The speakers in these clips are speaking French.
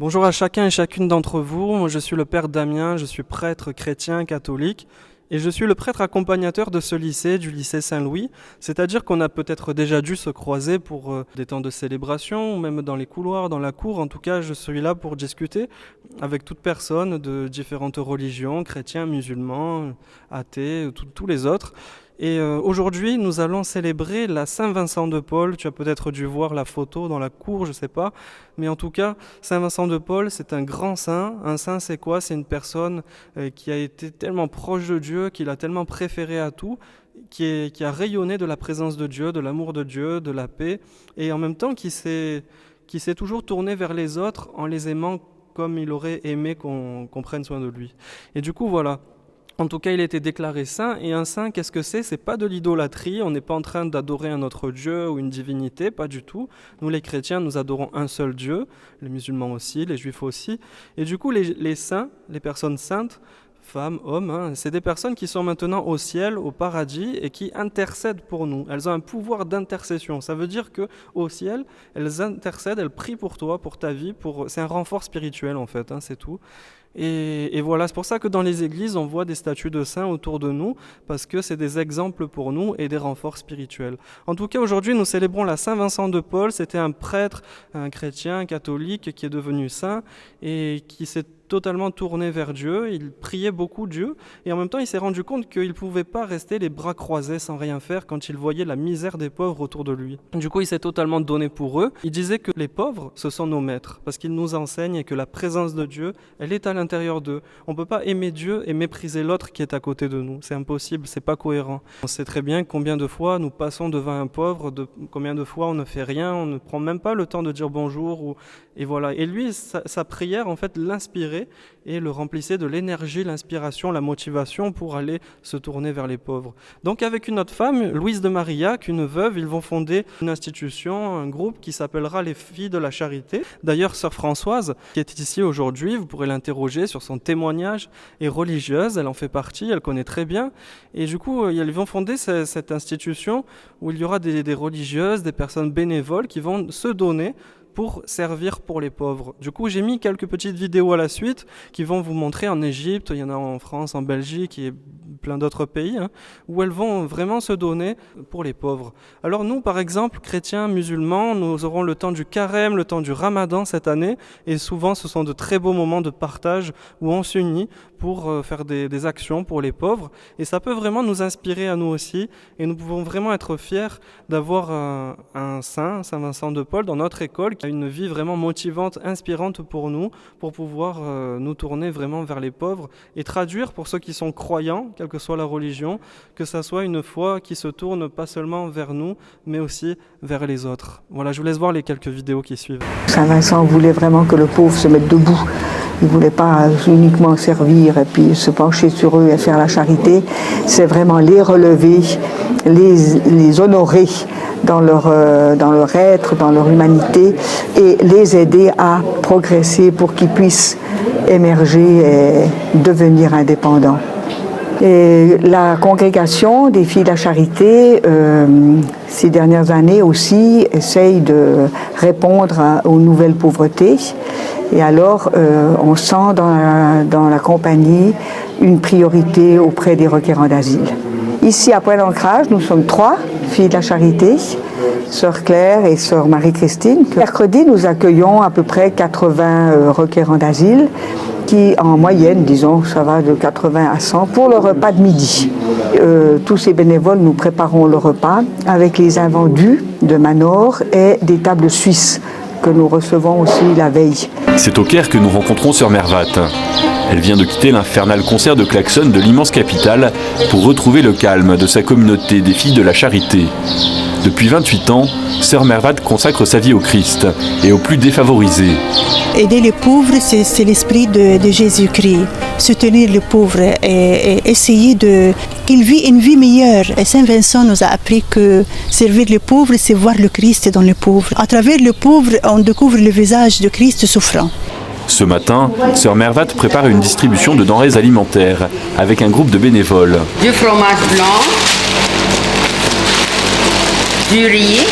Bonjour à chacun et chacune d'entre vous. Moi, je suis le Père Damien, je suis prêtre chrétien catholique et je suis le prêtre accompagnateur de ce lycée, du lycée Saint-Louis. C'est-à-dire qu'on a peut-être déjà dû se croiser pour des temps de célébration, ou même dans les couloirs, dans la cour. En tout cas, je suis là pour discuter avec toute personne de différentes religions, chrétiens, musulmans, athées, tous les autres. Et aujourd'hui, nous allons célébrer la Saint-Vincent de Paul. Tu as peut-être dû voir la photo dans la cour, je ne sais pas. Mais en tout cas, Saint-Vincent de Paul, c'est un grand saint. Un saint, c'est quoi? C'est une personne qui a été tellement proche de Dieu, qu'il a tellement préféré à tout, qui a rayonné de la présence de Dieu, de l'amour de Dieu, de la paix, et en même temps qui s'est toujours tourné vers les autres en les aimant comme il aurait aimé qu'on prenne soin de lui. Et du coup, voilà. En tout cas, il a été déclaré saint. Et un saint, qu'est-ce que c'est? C'est pas de l'idolâtrie. On n'est pas en train d'adorer un autre Dieu ou une divinité, pas du tout. Nous, les chrétiens, nous adorons un seul Dieu. Les musulmans aussi, les juifs aussi. Et du coup, les saints, les personnes saintes, femmes, hommes, c'est des personnes qui sont maintenant au ciel, au paradis, et qui intercèdent pour nous. Elles ont un pouvoir d'intercession. Ça veut dire que au ciel, elles intercèdent, elles prient pour toi, pour ta vie. C'est un renfort spirituel en fait, c'est tout. Et voilà, c'est pour ça que dans les églises, on voit des statues de saints autour de nous, parce que c'est des exemples pour nous et des renforts spirituels. En tout cas, aujourd'hui, nous célébrons la Saint-Vincent de Paul. C'était un prêtre, un chrétien, un catholique, qui est devenu saint et qui s'est totalement tourné vers Dieu. Il priait beaucoup Dieu et en même temps il s'est rendu compte qu'il ne pouvait pas rester les bras croisés sans rien faire quand il voyait la misère des pauvres autour de lui. Du coup il s'est totalement donné pour eux. Il disait que les pauvres ce sont nos maîtres parce qu'ils nous enseignent que la présence de Dieu elle est à l'intérieur d'eux. On ne peut pas aimer Dieu et mépriser l'autre qui est à côté de nous. C'est impossible, c'est pas cohérent. On sait très bien combien de fois nous passons devant un pauvre, combien de fois on ne fait rien, on ne prend même pas le temps de dire bonjour et voilà. Et lui sa prière en fait l'inspirait et le remplissait de l'énergie, l'inspiration, la motivation pour aller se tourner vers les pauvres. Donc avec une autre femme, Louise de Marillac, une veuve, ils vont fonder une institution, un groupe qui s'appellera les Filles de la Charité. D'ailleurs, sœur Françoise, qui est ici aujourd'hui, vous pourrez l'interroger sur son témoignage, est religieuse, elle en fait partie, elle connaît très bien. Et du coup, ils vont fonder cette institution où il y aura des religieuses, des personnes bénévoles qui vont se donner pour servir pour les pauvres. Du coup, j'ai mis quelques petites vidéos à la suite qui vont vous montrer en Égypte, il y en a en France, en Belgique et plein d'autres pays, où elles vont vraiment se donner pour les pauvres. Alors nous, par exemple, chrétiens, musulmans, nous aurons le temps du carême, le temps du ramadan cette année, et souvent ce sont de très beaux moments de partage où on s'unit pour faire des actions pour les pauvres, et ça peut vraiment nous inspirer à nous aussi, et nous pouvons vraiment être fiers d'avoir un saint, Saint Vincent de Paul, dans notre école, qui a une vie vraiment motivante, inspirante pour nous, pour pouvoir nous tourner vraiment vers les pauvres, et traduire pour ceux qui sont croyants, quelle que soit la religion, que ça soit une foi qui se tourne pas seulement vers nous, mais aussi vers les autres. Voilà, je vous laisse voir les quelques vidéos qui suivent. Saint Vincent voulait vraiment que le pauvre se mette debout. Il ne voulait pas uniquement servir et puis se pencher sur eux et faire la charité. C'est vraiment les relever, les honorer dans leur être, dans leur humanité et les aider à progresser pour qu'ils puissent émerger et devenir indépendants. Et la congrégation des Filles de la Charité, ces dernières années aussi, essaye de répondre aux nouvelles pauvretés. Et alors, on sent dans la compagnie une priorité auprès des requérants d'asile. Ici, après l'ancrage, nous sommes 3 Filles de la Charité, Sœur Claire et Sœur Marie-Christine. Mercredi, nous accueillons à peu près 80 requérants d'asile qui, en moyenne, disons, ça va de 80 à 100 pour le repas de midi. Tous ces bénévoles, nous préparons le repas avec les invendus de Manor et des tables suisses que nous recevons aussi la veille. C'est au Caire que nous rencontrons Sœur Mervat. Elle vient de quitter l'infernal concert de klaxon de l'immense capitale pour retrouver le calme de sa communauté des Filles de la Charité. Depuis 28 ans, Sœur Mervat consacre sa vie au Christ et aux plus défavorisés. Aider les pauvres, c'est l'esprit de Jésus-Christ. Soutenir les pauvres et essayer qu'ils vivent une vie meilleure. Et Saint Vincent nous a appris que servir les pauvres, c'est voir le Christ dans les pauvres. À travers les pauvres, on découvre le visage de Christ souffrant. Ce matin, Sœur Mervat prépare une distribution de denrées alimentaires avec un groupe de bénévoles. Du fromage blanc, du riz.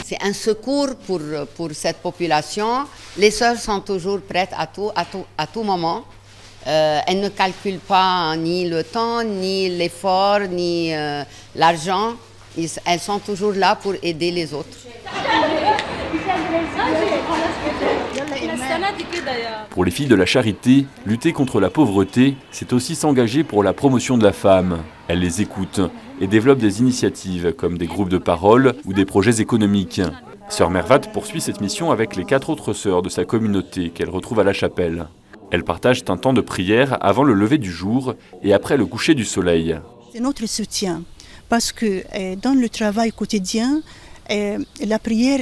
C'est un secours pour cette population Les sœurs sont toujours prêtes à tout moment. Elles ne calculent pas ni le temps, ni l'effort, ni l'argent. Elles sont toujours là pour aider les autres. Pour les filles de la charité, lutter contre la pauvreté, c'est aussi s'engager pour la promotion de la femme. Elles les écoutent et développent des initiatives comme des groupes de parole ou des projets économiques. Sœur Mervat poursuit cette mission avec les 4 autres sœurs de sa communauté qu'elle retrouve à la chapelle. Elles partagent un temps de prière avant le lever du jour et après le coucher du soleil. C'est notre soutien parce que dans le travail quotidien, la prière,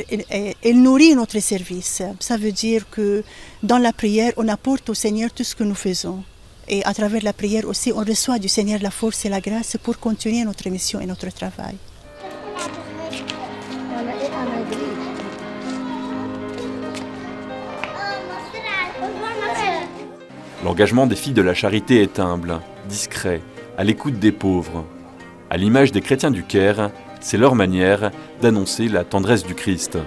elle nourrit notre service. Ça veut dire que dans la prière, on apporte au Seigneur tout ce que nous faisons. Et à travers la prière aussi, on reçoit du Seigneur la force et la grâce pour continuer notre mission et notre travail. L'engagement des filles de la charité est humble, discret, à l'écoute des pauvres. À l'image des chrétiens du Caire, c'est leur manière d'annoncer la tendresse du Christ.